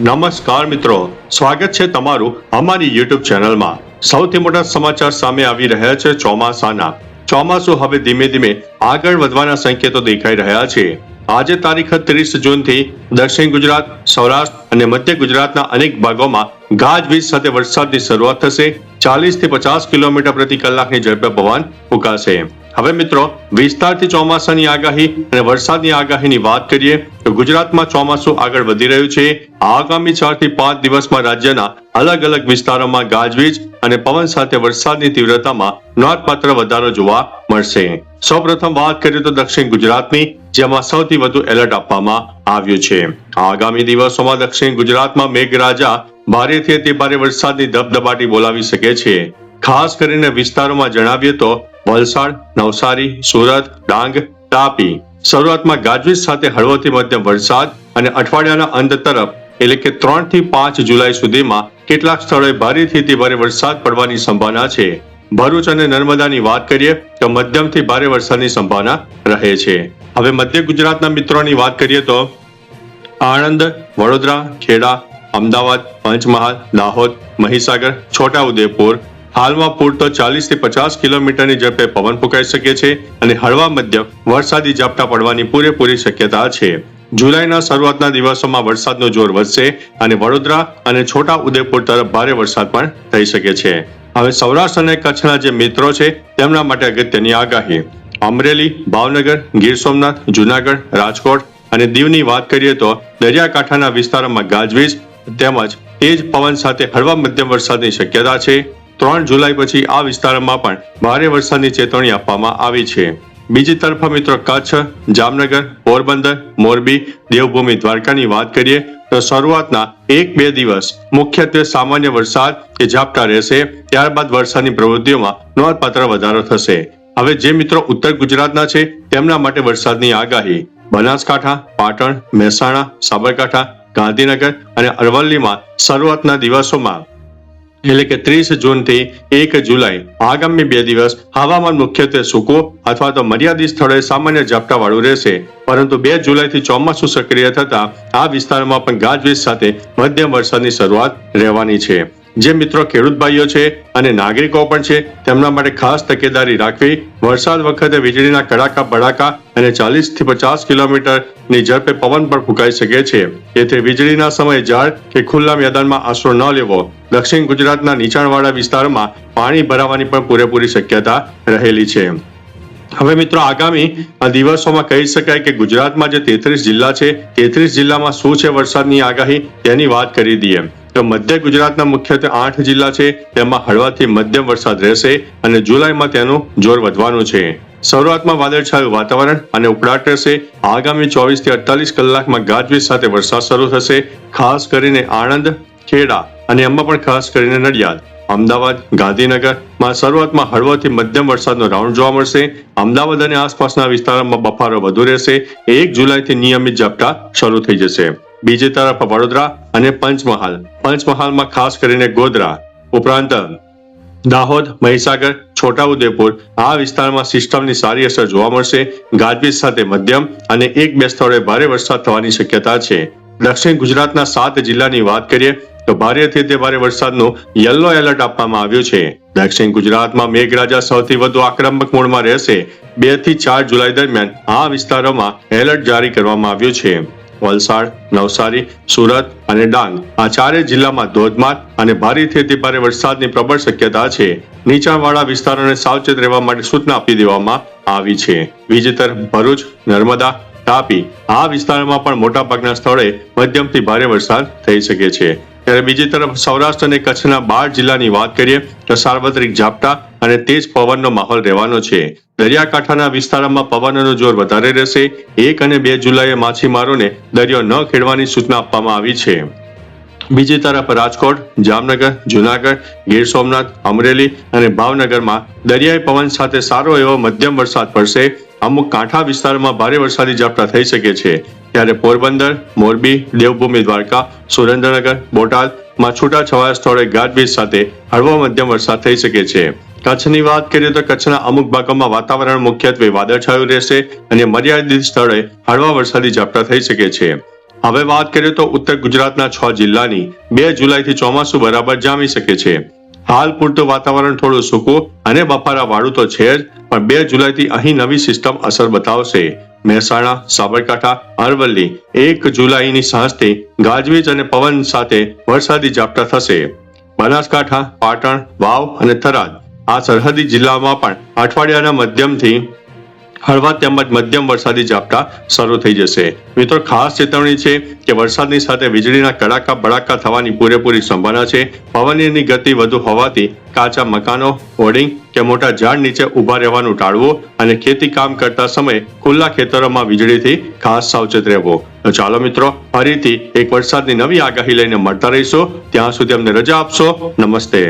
નમસ્કાર મિત્રો, સ્વાગત છે તમારું અમારી યુટ્યુબ ચેનલમાં। સૌથી મોટા સમાચાર સામે આવી રહ્યા છે ચોમાસાના। ચોમાસું હવે ધીમે ધીમે આગળ વધવાના સંકેતો દેખાઈ રહ્યા છે। આજે તારીખ 30 જૂનથી દક્ષિણ ગુજરાત, સૌરાષ્ટ્ર અને મધ્ય ગુજરાતના અનેક ભાગોમાં ગાજવીજ સાથે વરસાદની શરૂઆત થશે। 40 થી 50 કિલોમીટર પ્રતિ કલાકની ઝડપે પવન ફૂંકાશે। હવે મિત્રો વિસ્તારથી ચોમાસાની આગાહી અને વરસાદની આગાહીની વાત કરીએ તો ગુજરાતમાં ચોમાસું આગળ વધી રહ્યું છે। આગામી 4 થી 5 દિવસમાં રાજ્યના અલગ અલગ વિસ્તારોમાં ગાજવીજ અને પવન સાથે વરસાદની તીવ્રતામાં નોંધપાત્ર વધારો જોવા મળશે। સૌપ્રથમ વાત કરીએ તો દક્ષિણ ગુજરાતની, જેમાં સૌથી વધુ એલર્ટ આપવામાં આવ્યું છે। આગામી દિવસોમાં દક્ષિણ ગુજરાતમાં મેઘરાજા ભારેથી અતિ ભારે વરસાદની ધબધબાટી બોલાવી શકે છે। ખાસ કરીને વિસ્તારોમાં જણાવીએ તો વલસાડ, નવસારી, સુરત, ડાંગ, તાપી શરૂઆતમાં ગાજવીજ સાથે હળવોથી મધ્યમ વરસાદ અને અઠવાડિયાના અંત તરફ એટલે કે 3 થી 5 જુલાઈ સુધીમાં કેટલાક સ્થળોએ ભારેથી અતિ ભારે વરસાદ પડવાની સંભાવના છે। ભરૂચ અને નર્મદાની વાત કરીએ તો મધ્યમથી ભારે વરસાદની સંભાવના રહે છે। હવે મધ્ય ગુજરાતના મિત્રોની વાત કરીએ તો આણંદ, વડોદરા, ખેડા, અમદાવાદ, પંચમહાલ, દાહોદ, મહીસાગર, છોટાઉદેપુર હાલમાં પૂરતો 40 થી 50 કિલોમીટરની ઝડપે પવન ફૂંકાઈ શકે છે અને હળવા મધ્યમ વરસાદી ઝાપટા પડવાની પૂરેપૂરી શક્યતા છે। જુલાઈના શરૂઆતના દિવસોમાં વરસાદનું જોર વધશે અને વડોદરા અને છોટાઉદેપુર તરફ ભારે વરસાદ પણ થઈ શકે છે। હવે સૌરાષ્ટ્ર અને કચ્છના જે મિત્રો છે તેમના માટે અગત્યની આગાહી। અમરેલી, ભાવનગર, ગીર સોમનાથ, જુનાગઢ, રાજકોટ અને દીવની વાત કરીએ તો દરિયાકાંઠાના વિસ્તારોમાં ગાજવીજ તેમજ તેજ પવન સાથે હળવા મધ્યમ વરસાદની શક્યતા છે। 3 જુલાઈ પછી આ વિસ્તારોમાં પણ ભારે વરસાદની ચેતવણી આપવામાં આવી છે। બીજી તરફ મિત્રો કચ્છ, જામનગર, પોરબંદર, મોરબી, દેવભૂમિ દ્વારકાની વાત કરીએ તો શરૂઆતના 1-2 દિવસ મુખ્યત્વે સામાન્ય વરસાદ કે ઝાપટા રહેશે, ત્યારબાદ વરસાદની પ્રવૃત્તિઓમાં નોંધપાત્ર વધારો થશે। હવે જે મિત્રો ઉત્તર ગુજરાતના છે તેમના માટે વરસાદની આગાહી। બનાસકાંઠા, પાટણ, મહેસાણા, સાબરકાંઠા, ગાંધીનગર અને અરવલ્લીમાં શરૂઆતના દિવસોમાં એટલે કે 30 જૂનથી 1 જુલાઈ આગામી 2 દિવસ હવામાન મુખ્યત્વે સૂકું અથવા તો મર્યાદિત સ્થળોએ સામાન્ય ઝાપટાવાળું રહેશે, પરંતુ 2 જુલાઈથી ચોમાસું સક્રિય થતા આ વિસ્તારમાં પણ ગાજવીજ સાથે મધ્યમ વરસાદની શરૂઆત રહેવાની છે। જે મિત્રો ખેડૂત ભાઈઓ છે અને નાગરિકો પણ છે તેમના માટે ખાસ તકેદારી રાખવી। વરસાદ વખતે વીજળીના કડાકા ભડાકા અને 40 થી 50 કિલોમીટરની ઝડપે પવન પણ ફૂંકાઈ શકે છે, તેથી વીજળીના સમયે ઝાડ કે ખુલ્લા મેદાનમાં આશરો ન લેવો। દક્ષિણ ગુજરાતના નીચાણવાળા વિસ્તારમાં પાણી ભરાવાની પણ પૂરેપૂરી શક્યતા રહેલી છે। હવે મિત્રો આગામી દિવસોમાં કહી શકાય કે ગુજરાતમાં જે 33 જિલ્લા છે 33 જિલ્લામાં શું છે વરસાદની આગાહી તેની વાત કરી દઈએ તો મધ્ય ગુજરાતના મુખ્યત્વે 8 જિલ્લા છે તેમાં હળવાથી મધ્યમ વરસાદ રહેશે અને જુલાઈમાં તેનું જોર વધવાનું છે। શરૂઆતમાં વાદળછાયું વાતાવરણ અને ઉકળાટ રહેશે। આગામી 24 થી 48 કલાકમાં ગાજવીજ સાથે વરસાદ શરૂ થશે। ખાસ કરીને આણંદ, ખેડા અને એમાં પણ ખાસ કરીને નડિયાદ, અમદાવાદ, ગાંધીનગરમાં શરૂઆતમાં હળવોથી મધ્યમ વરસાદનો રાઉન્ડ જોવા મળશે। અમદાવાદ અને આસપાસના વિસ્તારોમાં બફારો વધુ રહેશે। 1 જુલાઈથી નિયમિત ઝાપટા શરૂ થઈ જશે। બીજી તરફ વડોદરા અને પંચમહાલમાં ખાસ કરીને ગોધરા ઉપરાંત દાહોદ, મહીસાગર, છોટાઉદેપુર આ વિસ્તારમાં સિસ્ટમની સારી અસર જોવા મળશે। ગાજવીજ સાથે મધ્યમ અને 1-2 સ્થળોએ ભારે વરસાદ થવાની શક્યતા છે। દક્ષિણ ગુજરાતના 7 જિલ્લાની વાત કરીએ તો ભારેથી અતિ ભારે વરસાદનું યલો એલર્ટ આપવામાં આવ્યું છે। દક્ષિણ ગુજરાતમાં મેઘરાજા સૌથી વધુ આક્રમક મોડમાં રહેશે। 2 થી 4 જુલાઈ દરમિયાન આ વિસ્તારોમાં એલર્ટ જારી કરવામાં આવ્યું છે। વલસાડ, નવસારી, સુરત અને ડાંગ આ 4 જિલ્લામાં ધોધમાર અને ભારેથી અતિ ભારે વરસાદની પ્રબળ શક્યતા છે। નીચાણવાળા વિસ્તારોને સાવચેત રહેવા માટે સૂચના આપી દેવામાં આવી છે। બીજી તરફ ભરૂચ, નર્મદા, તાપી આ વિસ્તારોમાં પણ મોટાભાગના સ્થળોએ મધ્યમથી ભારે વરસાદ થઈ શકે છે। ત્યારે બીજી તરફ સૌરાષ્ટ્ર અને કચ્છના 12 જિલ્લાની વાત કરીએ તો સાર્વત્રિક ઝાપટા અને તેજ પવનનો માહોલ રહેવાનો છે। દરિયાકાંઠાના વિસ્તારોમાં પવનનું જોર વધારે રહેશે। 1 અને 2 જુલાઈએ માછીમારોને દરિયો ન ખેડવાની સૂચના આપવામાં આવી છે। બીજી તરફ રાજકોટ, જામનગર, જુનાગઢ, ગીર સોમનાથ, અમરેલી અને ભાવનગરમાં દરિયાઈ પવન સાથે સારો એવો મધ્યમ વરસાદ પડશે। અમુક કાંઠા વિસ્તારોમાં ભારે વરસાદી ઝાપટા થઈ શકે છે। ત્યારે પોરબંદર, મોરબી, દેવભૂમિ દ્વારકા, સુરેન્દ્રનગર, બોટાદમાં છૂટાછવાયા સ્થળોએ ગાજવીજ સાથે હળવો મધ્યમ વરસાદ થઈ શકે છે। કચ્છની વાત કરીએ તો કચ્છના અમુક ભાગોમાં વાતાવરણ મુખ્યત્વે વાદળછાયું રહેશે અને મર્યાદિત સ્થળે હળવા વરસાદી ઝાપટા થઈ શકે છે। હવે વાત કરીએ તો ઉત્તર ગુજરાતના 6 જિલ્લાની 2 જુલાઈથી ચોમાસું બરાબર જામી શકે છે. હાલ પૂરતું વાતાવરણ થોડું સૂકું અને બફારા વાળું તો છે જ, પણ 2 જુલાઈથી અહીં નવી સિસ્ટમ અસર બતાવશે. મહેસાણા, સાબરકાંઠા, અરવલ્લી 1 જુલાઈની સાંજથી ગાજવીજ અને પવન સાથે વરસાદી ઝાપટા થશે. બનાસકાંઠા, પાટણ, વાવ અને થરાદ આ સરહદી જિલ્લામાં પણ અઠવાડિયાના મધ્યમથી હળવા તેમજ મધ્યમ વરસાદી ઝાપટા શરૂ થઈ જશે. મિત્રો, ખાસ ચેતવણી છે કે વરસાદની સાથે વીજળીના કડાકા ભડાકા થવાની પૂરેપૂરી સંભાવના છે. પવનની ગતિ વધુ હોવાથી કાચા મકાનો, હોર્ડિંગ કે મોટા ઝાડ નીચે ઊભા રહેવાનું ટાળવું અને ખેતી કામ કરતા સમયે ખુલ્લા ખેતરોમાં વીજળીથી ખાસ સાવચેત રહેવું. તો ચાલો મિત્રો, ફરીથી એક વરસાદની નવી આગાહી લઈને મળતા રહીશું. ત્યાં સુધી અમને રજા આપશો. નમસ્તે.